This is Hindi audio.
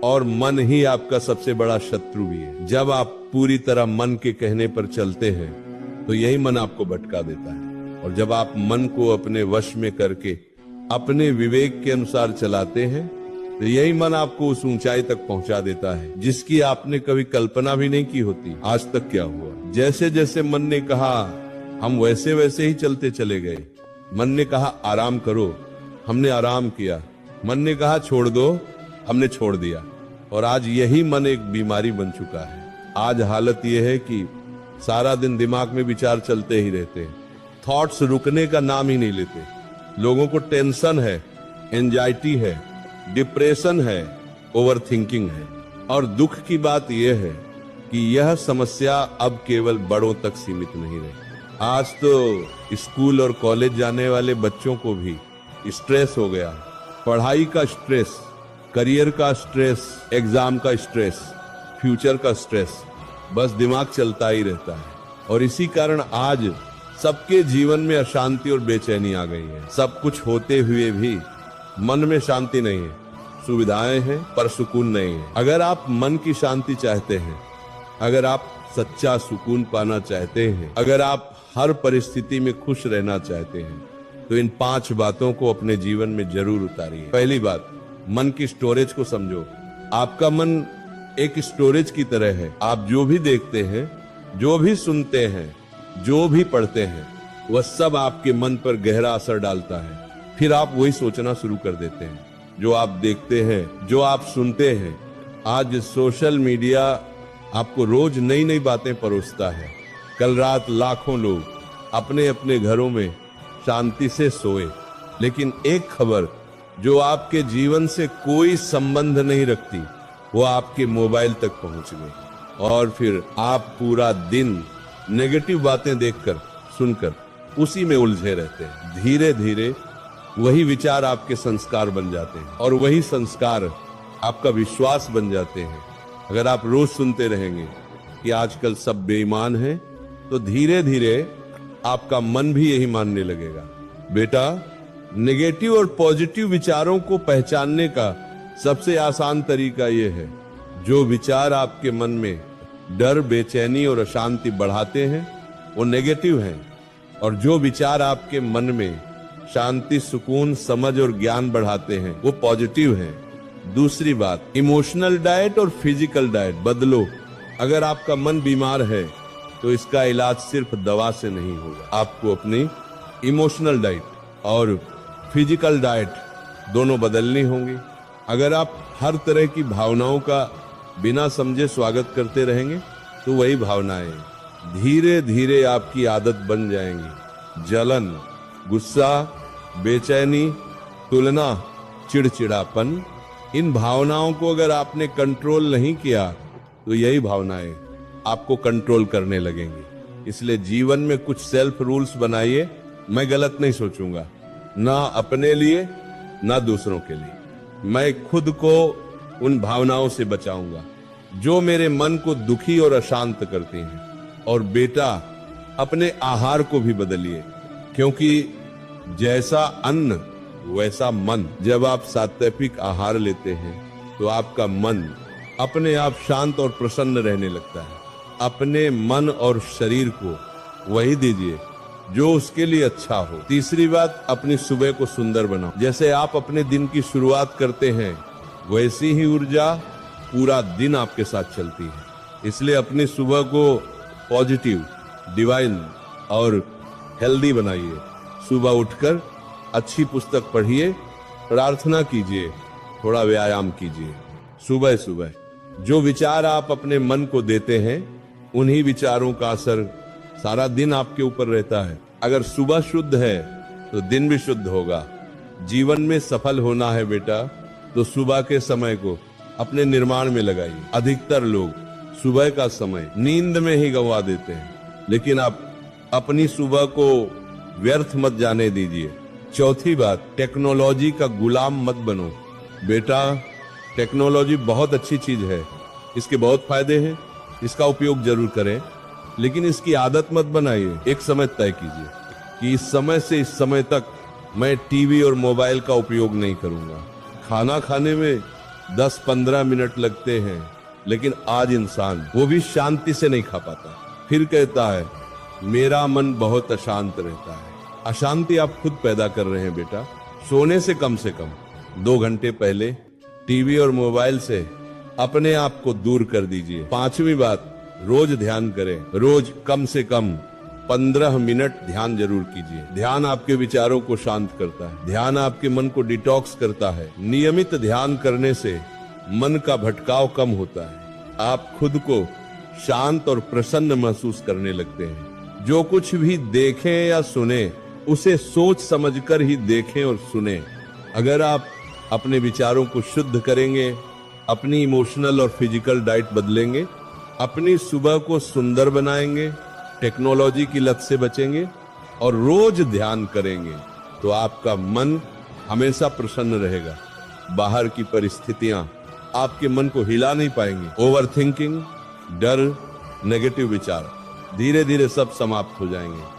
और मन ही आपका सबसे बड़ा शत्रु भी है। जब आप पूरी तरह मन के कहने पर चलते हैं तो यही मन आपको भटका देता है, और जब आप मन को अपने वश में करके अपने विवेक के अनुसार चलाते हैं तो यही मन आपको उस ऊंचाई तक पहुंचा देता है जिसकी आपने कभी कल्पना भी नहीं की होती। आज तक क्या हुआ, जैसे जैसे मन ने कहा हम वैसे वैसे ही चलते चले गए। मन ने कहा आराम करो, हमने आराम किया। मन ने कहा छोड़ दो, हमने छोड़ दिया। और आज यही मन एक बीमारी बन चुका है। आज हालत यह है कि सारा दिन दिमाग में विचार चलते ही रहते हैं, थॉट्स रुकने का नाम ही नहीं लेते। लोगों को टेंशन है, एंजाइटी है, डिप्रेशन है, ओवर थिंकिंग है। और दुख की बात यह है कि यह समस्या अब केवल बड़ों तक सीमित नहीं रही। आज तो स्कूल और कॉलेज जाने वाले बच्चों को भी स्ट्रेस हो गया। पढ़ाई का स्ट्रेस, करियर का स्ट्रेस, एग्जाम का स्ट्रेस, फ्यूचर का स्ट्रेस, बस दिमाग चलता ही रहता है। और इसी कारण आज सबके जीवन में अशांति और बेचैनी आ गई है। सब कुछ होते हुए भी मन में शांति नहीं है। सुविधाएं हैं पर सुकून नहीं है। अगर आप मन की शांति चाहते हैं, अगर आप सच्चा सुकून पाना चाहते हैं, अगर आप हर परिस्थिति में खुश रहना चाहते हैं तो इन 5 बातों को अपने जीवन में जरूर उतारिए। पहली बात, मन की स्टोरेज को समझो। आपका मन एक स्टोरेज की तरह है। आप जो भी देखते हैं, जो भी सुनते हैं, जो भी पढ़ते हैं, वह सब आपके मन पर गहरा असर डालता है। फिर आप वही सोचना शुरू कर देते हैं। जो आप देखते हैं, जो आप सुनते हैं, आज सोशल मीडिया आपको रोज नई नई बातें परोसता है। कल रात लाखों लोग अपने अपने घरों में शांति से सोए, लेकिन एक खबर जो आपके जीवन से कोई संबंध नहीं रखती वो आपके मोबाइल तक पहुंच गई। और फिर आप पूरा दिन नेगेटिव बातें देखकर, सुनकर उसी में उलझे रहते हैं। धीरे धीरे वही विचार आपके संस्कार बन जाते हैं और वही संस्कार आपका विश्वास बन जाते हैं। अगर आप रोज सुनते रहेंगे कि आजकल सब बेईमान हैं, तो धीरे धीरे आपका मन भी यही मानने लगेगा। बेटा, नेगेटिव और पॉजिटिव विचारों को पहचानने का सबसे आसान तरीका यह है, जो विचार आपके मन में डर, बेचैनी और अशांति बढ़ाते हैं वो नेगेटिव हैं, और जो विचार आपके मन में शांति, सुकून, समझ और ज्ञान बढ़ाते हैं वो पॉजिटिव हैं। दूसरी बात, इमोशनल डाइट और फिजिकल डाइट बदलो। अगर आपका मन बीमार है तो इसका इलाज सिर्फ दवा से नहीं होगा। आपको अपनी इमोशनल डाइट और फिजिकल डाइट दोनों बदलनी होंगी। अगर आप हर तरह की भावनाओं का बिना समझे स्वागत करते रहेंगे तो वही भावनाएं धीरे धीरे आपकी आदत बन जाएंगी। जलन, गुस्सा, बेचैनी, तुलना, चिड़चिड़ापन, इन भावनाओं को अगर आपने कंट्रोल नहीं किया तो यही भावनाएं आपको कंट्रोल करने लगेंगी। इसलिए जीवन में कुछ सेल्फ रूल्स बनाइए। मैं गलत नहीं सोचूंगा, ना अपने लिए ना दूसरों के लिए। मैं खुद को उन भावनाओं से बचाऊंगा जो मेरे मन को दुखी और अशांत करती हैं। और बेटा, अपने आहार को भी बदलिए, क्योंकि जैसा अन्न वैसा मन। जब आप सात्विक आहार लेते हैं तो आपका मन अपने आप शांत और प्रसन्न रहने लगता है। अपने मन और शरीर को वही दीजिए जो उसके लिए अच्छा हो। तीसरी बात, अपनी सुबह को सुंदर बनाओ। जैसे आप अपने दिन की शुरुआत करते हैं वैसी ही ऊर्जा पूरा दिन आपके साथ चलती है। इसलिए अपनी सुबह को पॉजिटिव, डिवाइन और हेल्दी बनाइए। सुबह उठकर अच्छी पुस्तक पढ़िए, प्रार्थना कीजिए, थोड़ा व्यायाम कीजिए। सुबह सुबह जो विचार आप अपने मन को देते हैं उन्हीं विचारों का असर सारा दिन आपके ऊपर रहता है। अगर सुबह शुद्ध है तो दिन भी शुद्ध होगा। जीवन में सफल होना है बेटा तो सुबह के समय को अपने निर्माण में लगाइए। अधिकतर लोग सुबह का समय नींद में ही गंवा देते हैं, लेकिन आप अपनी सुबह को व्यर्थ मत जाने दीजिए। चौथी बात, टेक्नोलॉजी का गुलाम मत बनो। बेटा, टेक्नोलॉजी बहुत अच्छी चीज है, इसके बहुत फायदे हैं, इसका उपयोग जरूर करें, लेकिन इसकी आदत मत बनाइए। एक समय तय कीजिए कि इस समय से इस समय तक मैं टीवी और मोबाइल का उपयोग नहीं करूंगा। खाना खाने में 10-15 मिनट लगते हैं, लेकिन आज इंसान वो भी शांति से नहीं खा पाता। फिर कहता है मेरा मन बहुत अशांत रहता है। अशांति आप खुद पैदा कर रहे हैं बेटा। सोने से कम 2 घंटे पहले टीवी और मोबाइल से अपने आप को दूर कर दीजिए। 5वीं बात, रोज ध्यान करें। रोज कम से कम 15 मिनट ध्यान जरूर कीजिए। ध्यान आपके विचारों को शांत करता है। ध्यान आपके मन को डिटॉक्स करता है। नियमित ध्यान करने से मन का भटकाव कम होता है। आप खुद को शांत और प्रसन्न महसूस करने लगते हैं। जो कुछ भी देखें या सुने उसे सोच समझकर ही देखें और सुने। अगर आप अपने विचारों को शुद्ध करेंगे, अपनी इमोशनल और फिजिकल डाइट बदलेंगे, अपनी सुबह को सुंदर बनाएंगे, टेक्नोलॉजी की लत से बचेंगे और रोज ध्यान करेंगे, तो आपका मन हमेशा प्रसन्न रहेगा। बाहर की परिस्थितियां आपके मन को हिला नहीं पाएंगी। ओवरथिंकिंग, डर, नेगेटिव विचार धीरे धीरे सब समाप्त हो जाएंगे।